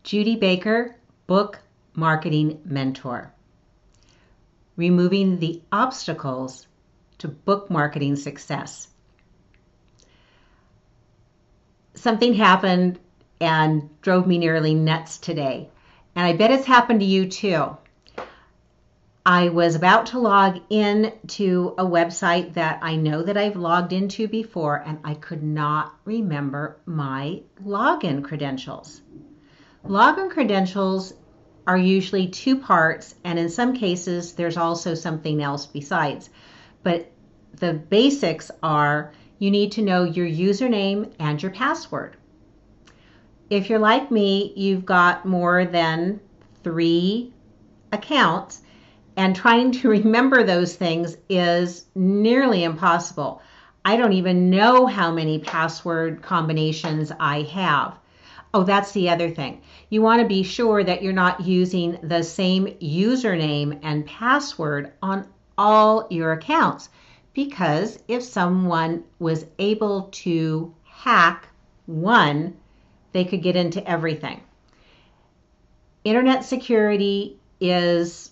Judy Baker, Book Marketing Mentor. Removing the obstacles to book marketing success. Something happened and drove me nearly nuts today, and I bet it's happened to you too. I was about to log in to a website that I know that I've logged into before, and I could not remember my login credentials. Login credentials are usually two parts, and in some cases there's also something else besides. But the basics are you need to know your username and your password. If you're like me, you've got more than 3 accounts, and trying to remember those things is nearly impossible. I don't even know how many password combinations I have. Oh, that's the other thing. You want to be sure that you're not using the same username and password on all your accounts, because if someone was able to hack one, they could get into everything. Internet security is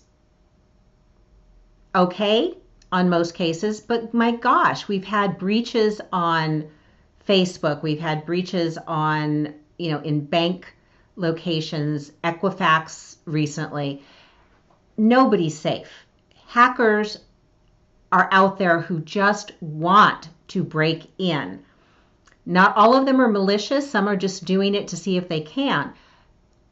okay on most cases, but my gosh, we've had breaches on Facebook, we've had breaches on, in bank locations, Equifax recently. Nobody's safe. Hackers are out there who just want to break in. Not all of them are malicious. Some are just doing it to see if they can.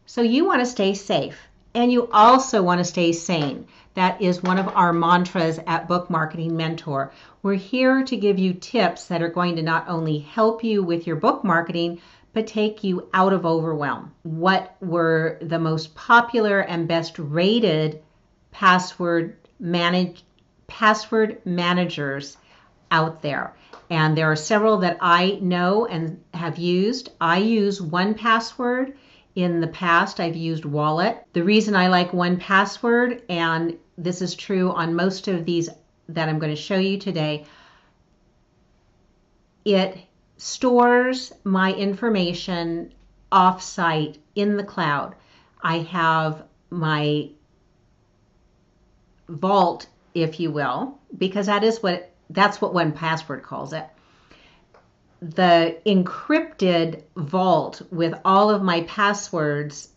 So you want to stay safe, and you also want to stay sane. That is one of our mantras at Book Marketing Mentor. We're here to give you tips that are going to not only help you with your book marketing, but take you out of overwhelm. What were the most popular and best rated password managers out there? And there are several that I know and have used. I use 1Password. In the past, I've used Wallet. The reason I like 1Password, and this is true on most of these that I'm going to show you today, it stores my information off-site in the cloud. I have my vault, if you will, because that's what 1Password calls it. The encrypted vault with all of my passwords,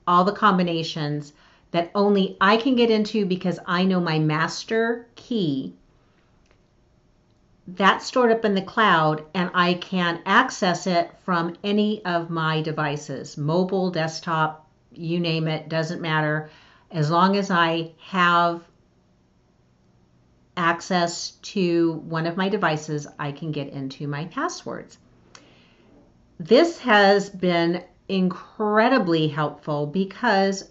all the combinations that only I can get into because I know my master key, that's stored up in the cloud, and I can access it from any of my devices, mobile, desktop, you name it, doesn't matter. As long as I have access to one of my devices, I can get into my passwords. This has been incredibly helpful because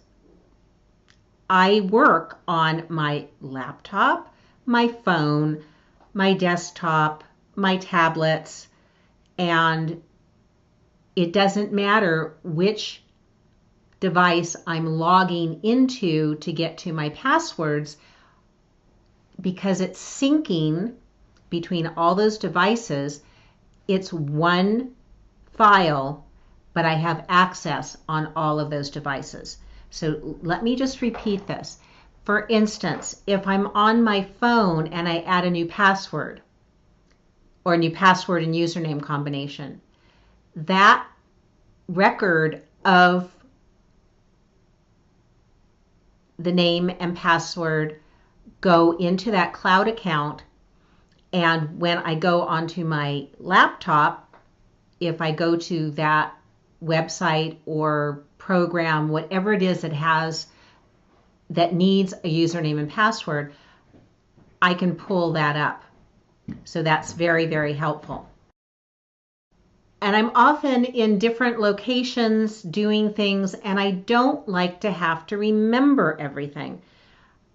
I work on my laptop, my phone, my desktop, my tablets, and it doesn't matter which device I'm logging into to get to my passwords, because it's syncing between all those devices. It's one file, but I have access on all of those devices. So let me just repeat this. For instance, if I'm on my phone and I add a new password or a new password and username combination, that record of the name and password go into that cloud account, and when I go onto my laptop, if I go to that website or program, whatever it is that needs a username and password, I can pull that up. So that's very, very helpful. And I'm often in different locations doing things, and I don't like to have to remember everything.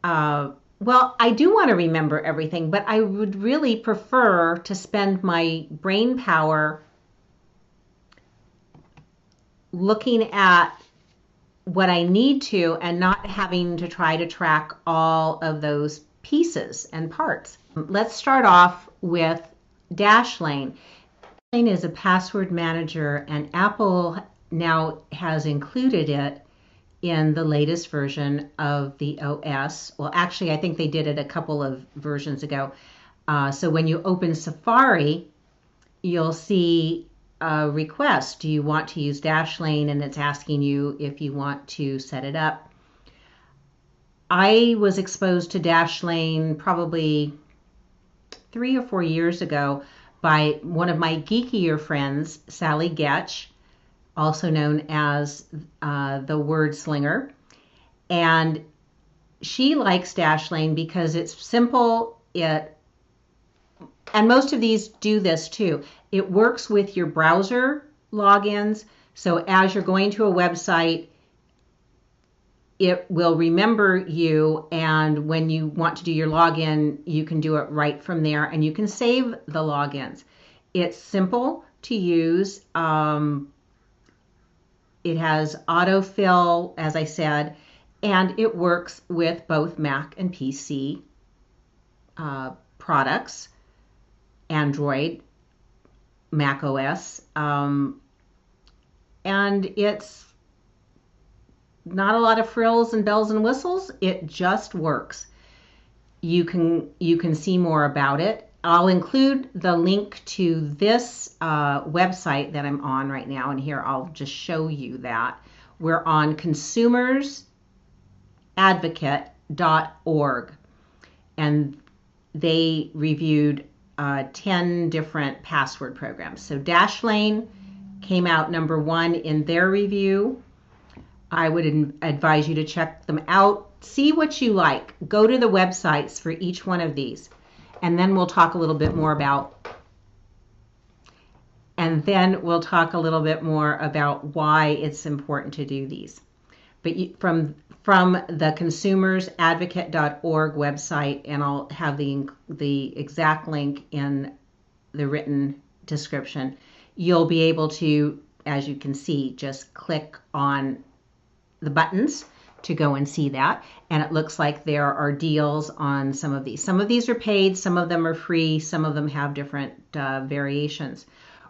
Well, I do want to remember everything, but I would really prefer to spend my brain power looking at what I need to and not having to try to track all of those pieces and parts. Let's start off with Dashlane. Dashlane is a password manager, and Apple now has included it in the latest version of the OS. Well, actually, I think they did it a couple of versions ago. So when you open Safari, you'll see a request. Do you want to use Dashlane? And it's asking you if you want to set it up. I was exposed to Dashlane probably 3 or 4 years ago by one of my geekier friends, Sally Getch, also known as the Word Slinger. And she likes Dashlane because it's simple. And most of these do this too. It works with your browser logins. So as you're going to a website, it will remember you, and when you want to do your login, you can do it right from there, and you can save the logins. It's simple to use. It has autofill, as I said, and it works with both Mac and PC products, Android, Mac OS, and it's not a lot of frills and bells and whistles. It just works. You can see more about it. I'll include the link to this website that I'm on right now, and here I'll just show you that. We're on consumersadvocate.org, and they reviewed 10 different password programs. So Dashlane came out number 1 in their review. I would advise you to check them out. See what you like. Go to the websites for each one of these. And then we'll talk a little bit more about why it's important to do these. But from the consumersadvocate.org website, and I'll have the exact link in the written description, you'll be able to, as you can see, just click on the buttons to go and see that. And it looks like there are deals on some of these. Some of these are paid, some of them are free, some of them have different variations.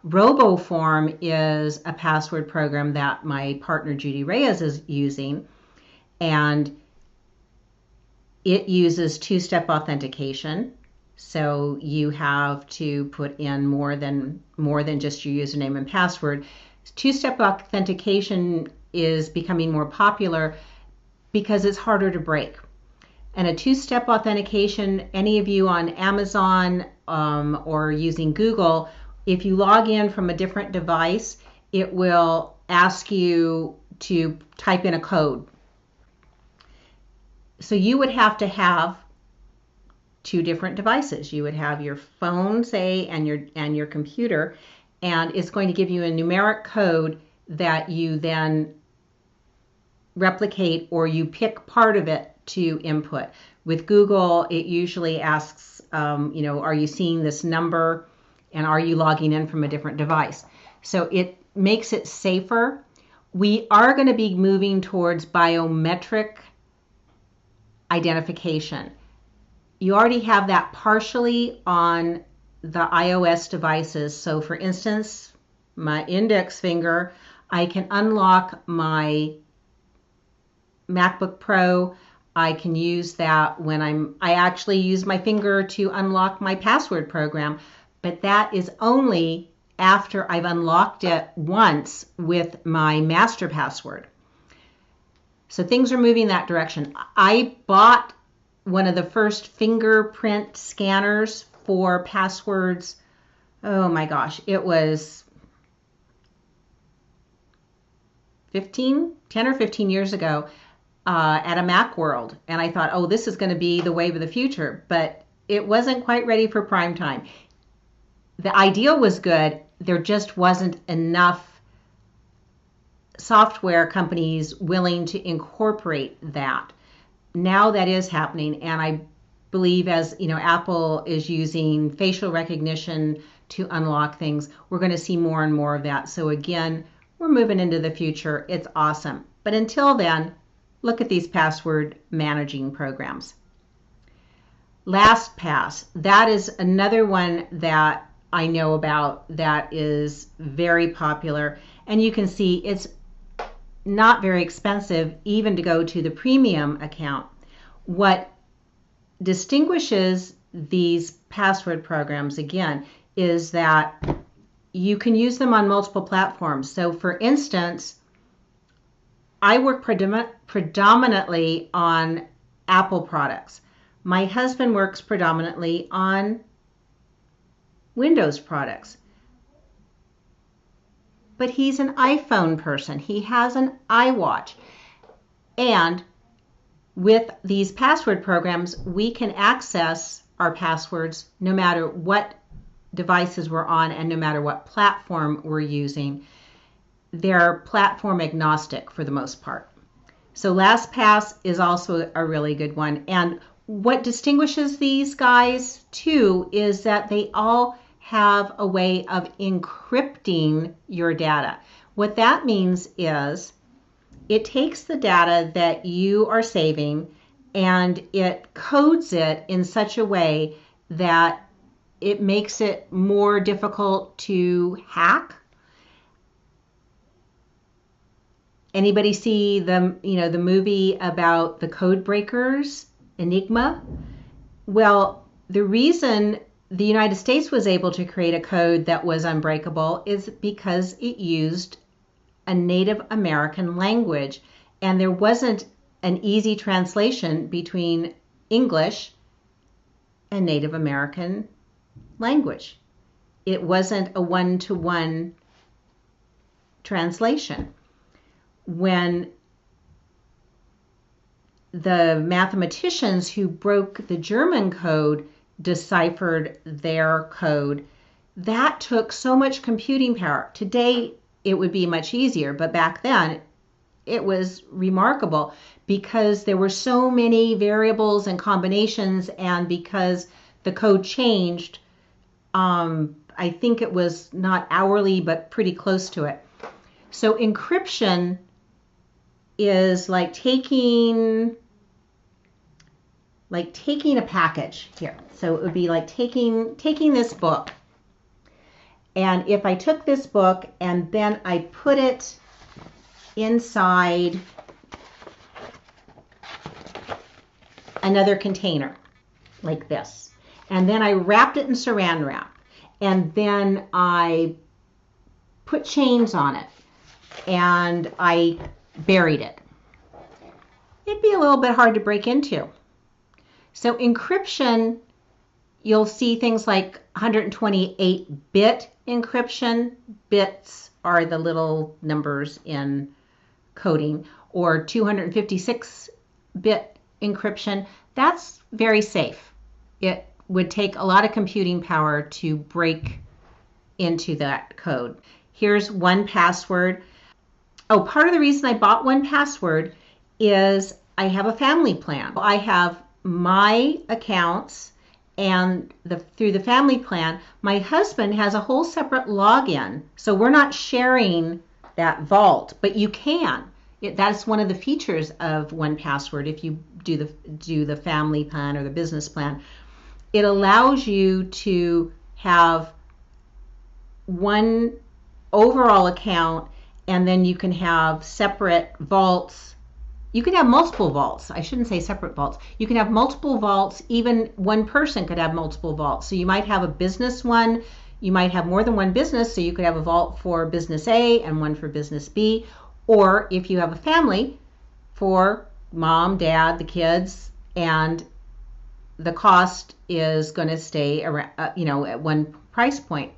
RoboForm is a password program that my partner Judy Reyes is using, and it uses two-step authentication. So you have to put in more than just your username and password. Two-step authentication is becoming more popular because it's harder to break. And a two-step authentication, any of you on Amazon or using Google, if you log in from a different device, it will ask you to type in a code. So you would have to have 2 different devices. You would have your phone, say, and your computer, and it's going to give you a numeric code that you then replicate, or you pick part of it to input. With Google, it usually asks, are you seeing this number, and are you logging in from a different device? So it makes it safer. We are going to be moving towards biometric identification. You already have that partially on the iOS devices. So for instance, my index finger, I can unlock my MacBook Pro. I can use that when I actually use my finger to unlock my password program, but that is only after I've unlocked it once with my master password. So things are moving that direction. I bought one of the first fingerprint scanners for passwords. Oh my gosh, it was 10 or 15 years ago. At a Macworld, and I thought, oh, this is going to be the wave of the future, but it wasn't quite ready for prime time. The idea was good, there just wasn't enough software companies willing to incorporate that. Now that is happening, and I believe, as you know, Apple is using facial recognition to unlock things. We're going to see more and more of that. So again, we're moving into the future. It's awesome. But until then, look at these password managing programs. LastPass, that is another one that I know about that is very popular. And you can see it's not very expensive even to go to the premium account. What distinguishes these password programs, again, is that you can use them on multiple platforms. So for instance, I work predominantly on Apple products. My husband works predominantly on Windows products. But he's an iPhone person. He has an iWatch. And with these password programs, we can access our passwords no matter what devices we're on and no matter what platform we're using. They're platform agnostic for the most part. So LastPass is also a really good one. And what distinguishes these guys too is that they all have a way of encrypting your data. What that means is it takes the data that you are saving and it codes it in such a way that it makes it more difficult to hack. Anybody see the movie about the code breakers, Enigma? Well, the reason the United States was able to create a code that was unbreakable is because it used a Native American language, and there wasn't an easy translation between English and Native American language. It wasn't a one-to-one translation. When the mathematicians who broke the German code deciphered their code, that took so much computing power. Today, it would be much easier, but back then, it was remarkable because there were so many variables and combinations, and because the code changed, I think it was not hourly, but pretty close to it. So encryption is like taking a package here. So it would be like taking this book. And if I took this book and then I put it inside another container like this, and then I wrapped it in saran wrap, and then I put chains on it, and I buried it, it'd be a little bit hard to break into. So encryption, you'll see things like 128-bit encryption. Bits are the little numbers in coding, or 256-bit encryption. That's very safe. It would take a lot of computing power to break into that code. Here's 1Password. Oh, part of the reason I bought 1Password is I have a family plan. I have my accounts, and through the family plan, my husband has a whole separate login. So we're not sharing that vault, but you can. That's one of the features of 1Password. If you do the family plan or the business plan, it allows you to have one overall account, and then you can have separate vaults. You can have multiple vaults. I shouldn't say separate vaults. You can have multiple vaults. Even one person could have multiple vaults. So you might have a business one. You might have more than one business. So you could have a vault for business A and one for business B. Or if you have a family, for mom, dad, the kids, and the cost is going to stay around, at one price point.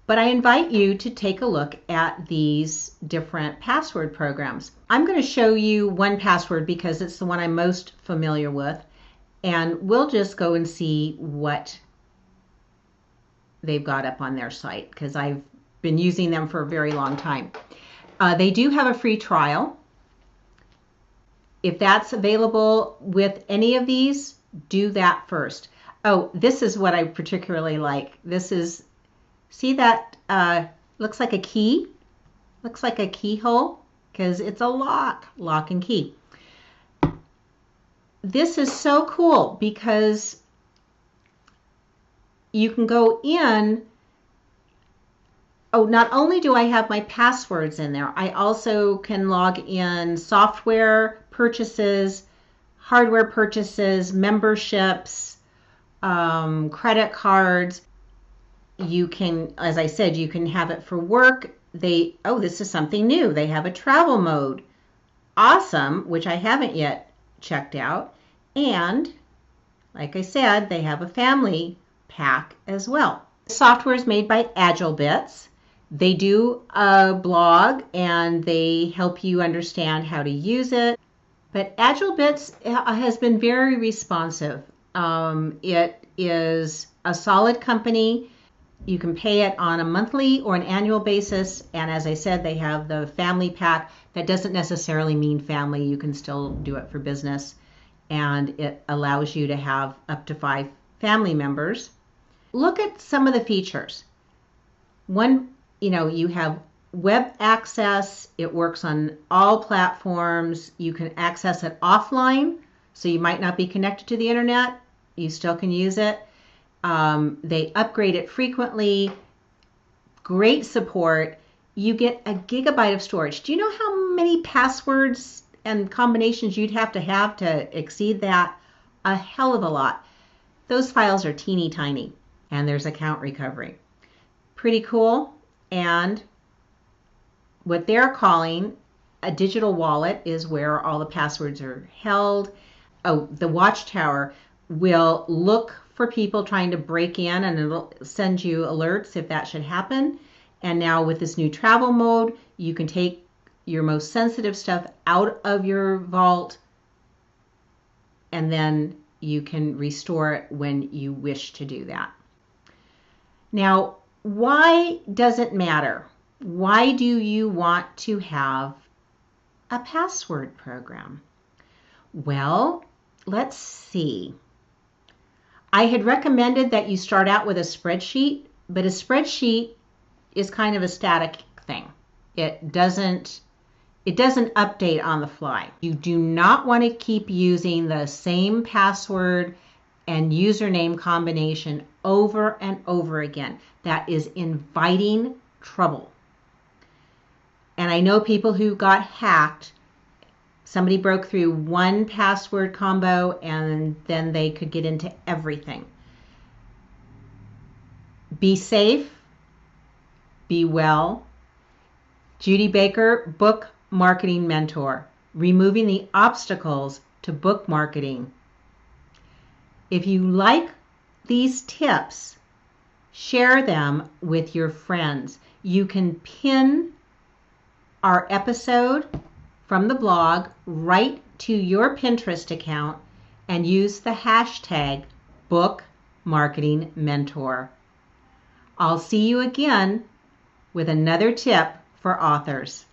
But I invite you to take a look at these different password programs. I'm going to show you 1Password because it's the one I'm most familiar with, and we'll just go and see what they've got up on their site because I've been using them for a very long time. They do have a free trial. If that's available with any of these, do that first. Oh, this is what I particularly like. This is, see that looks like a key? Looks like a keyhole because it's a lock and key. This is so cool because you can go in. Oh, not only do I have my passwords in there, I also can log in software purchases, hardware purchases, memberships, credit cards. You can, as I said, you can have it for work. This is something new. They have a travel mode. Awesome, which I haven't yet checked out. And like I said, they have a family pack as well. The software is made by AgileBits. They do a blog and they help you understand how to use it. But AgileBits has been very responsive. It is a solid company. You can pay it on a monthly or an annual basis. And as I said, they have the family pack. That doesn't necessarily mean family. You can still do it for business. And it allows you to have up to 5 family members. Look at some of the features. One, you have web access. It works on all platforms. You can access it offline. So you might not be connected to the internet. You still can use it. They upgrade it frequently. Great support. You get a gigabyte of storage. Do you know how many passwords and combinations you'd have to exceed that? A hell of a lot. Those files are teeny tiny, and there's account recovery. Pretty cool. And what they're calling a digital wallet is where all the passwords are held. Oh, the Watchtower will look for people trying to break in, and it'll send you alerts if that should happen. And now with this new travel mode, you can take your most sensitive stuff out of your vault, and then you can restore it when you wish to do that. Now, why does it matter? Why do you want to have a password program? Well, let's see. I had recommended that you start out with a spreadsheet, but a spreadsheet is kind of a static thing. It doesn't update on the fly. You do not want to keep using the same password and username combination over and over again. That is inviting trouble. And I know people who got hacked. Somebody broke through one password combo and then they could get into everything. Be safe. Be well. Judy Baker, Book Marketing Mentor. Removing the obstacles to book marketing. If you like these tips, share them with your friends. You can pin our episode from the blog right to your Pinterest account and use the hashtag Book Marketing Mentor. I'll see you again with another tip for authors.